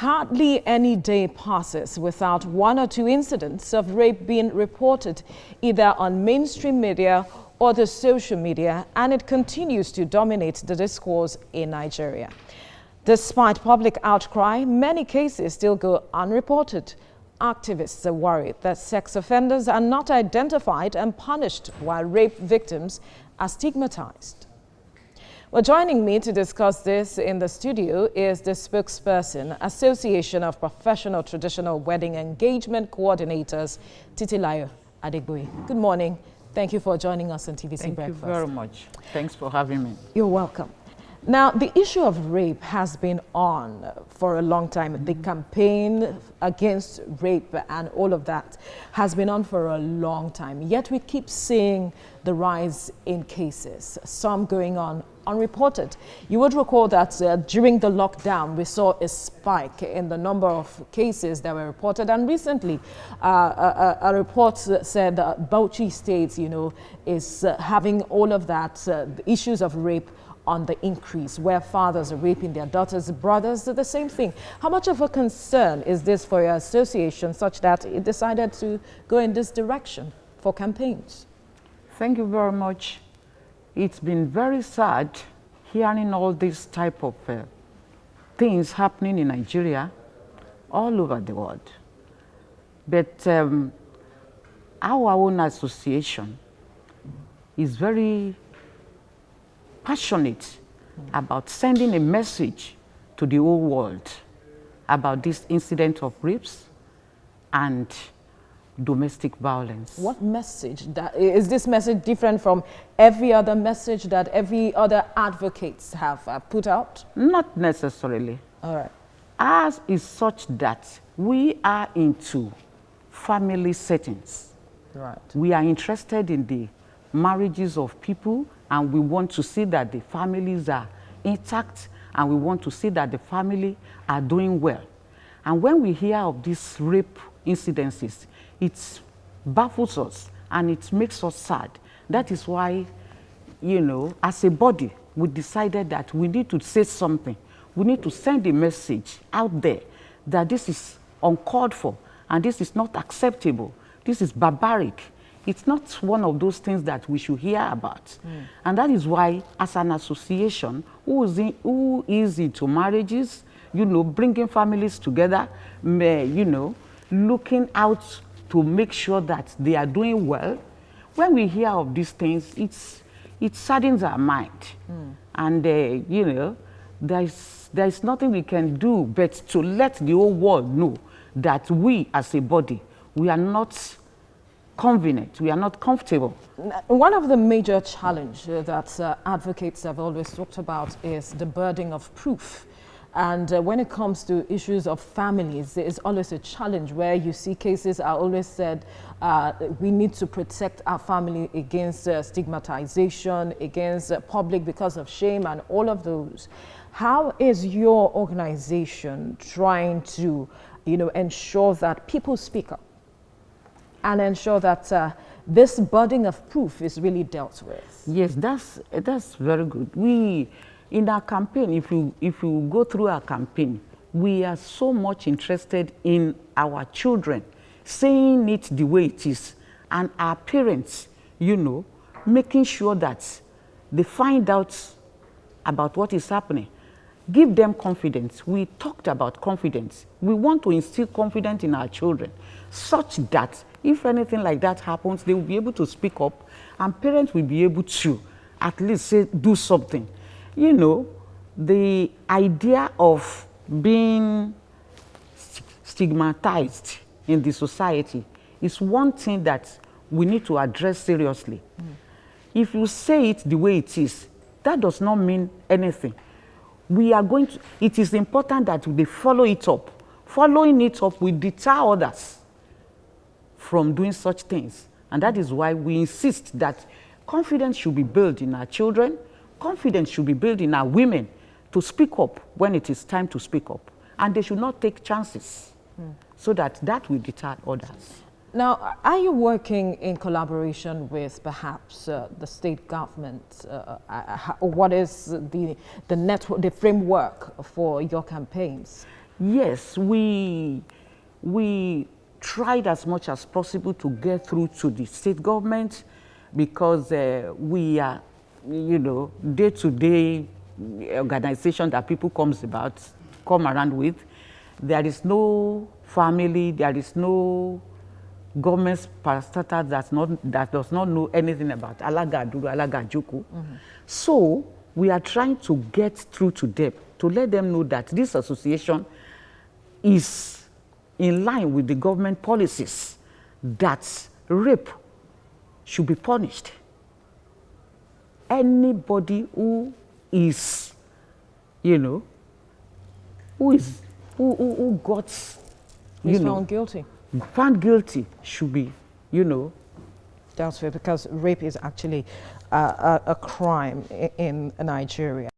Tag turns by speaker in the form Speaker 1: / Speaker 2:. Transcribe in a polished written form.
Speaker 1: Hardly any day passes without one or two incidents of rape being reported either on mainstream media or the social media, and it continues to dominate the discourse in Nigeria. Despite public outcry, many cases still go unreported. Activists are worried that sex offenders are not identified and punished, while rape victims are stigmatized. Well, joining me to discuss this in the studio is the spokesperson, Association of Professional Traditional Wedding Engagement Coordinators, Titilayo Adegboye. Good morning. Thank you for joining us on TVC Breakfast.
Speaker 2: Thank you very much. Thanks for having me.
Speaker 1: You're welcome. Now, the issue of rape has been on for a long time. The campaign against rape and all of that has been on for a long time. Yet we keep seeing the rise in cases, some going on unreported. You would recall that during the lockdown, we saw a spike in the number of cases that were reported. And recently, a report said that Bauchi State, is having all of that, the issues of rape on the increase, where fathers are raping their daughters, brothers, the same thing. How much of a concern is this for your association such that it decided to go in this direction for campaigns?
Speaker 2: Thank you very much. It's been very sad hearing all these type of things happening in Nigeria, all over the world. But our own association is very passionate about sending a message to the whole world about this incident of rapes and domestic violence.
Speaker 1: What message? Is this message different from every other message that every other advocates have put out?
Speaker 2: Not necessarily.
Speaker 1: All right.
Speaker 2: Ours is such that we are into family settings.
Speaker 1: Right.
Speaker 2: We are interested in the marriages of people, and we want to see that the families are intact, and we want to see that the family are doing well. And when we hear of these rape incidences, it baffles us and it makes us sad. That is why, as a body, we decided that we need to say something. We need to send a message out there that this is uncalled for and this is not acceptable. This is barbaric. It's not one of those things that we should hear about. And that is why, as an association who is into marriages, bringing families together, looking out to make sure that they are doing well, when we hear of these things, it saddens our mind. And, there is nothing we can do but to let the whole world know that we, as a body, we are not convenient, we are not comfortable.
Speaker 1: One of the major challenges that advocates have always talked about is the burden of proof. And when it comes to issues of families, there is always a challenge where you see cases are always said, we need to protect our family against stigmatization, against public because of shame and all of those. How is your organization trying to, ensure that people speak up and ensure that this burden of proof is really dealt with?
Speaker 2: Yes, that's very good. In our campaign, if you go through our campaign, we are so much interested in our children saying it the way it is, and our parents, making sure that they find out about what is happening. Give them confidence. We talked about confidence. We want to instill confidence in our children such that if anything like that happens, they will be able to speak up, and parents will be able to at least do something. The idea of being stigmatized in the society is one thing that we need to address seriously. If you say it the way it is, that does not mean anything. It is important that they follow it up. Following it up will deter others from doing such things. And that is why we insist that confidence should be built in our children. Confidence should be built in our women to speak up when it is time to speak up. And they should not take chances so that will deter others.
Speaker 1: Now, are you working in collaboration with perhaps the state government? What is the network, the framework for your campaigns?
Speaker 2: Yes, we tried as much as possible to get through to the state government because we are, you know, day-to-day organization that people come around with. There is no family, there is no government parastatal that does not know anything about Alaga Aduru, Alaga Ajoku. So we are trying to get through to them to let them know that this association is in line with the government policies that rape should be punished. Anybody who is, you know, who got, you know, found guilty should be, you know.
Speaker 1: That's fair, because rape is actually a crime in Nigeria.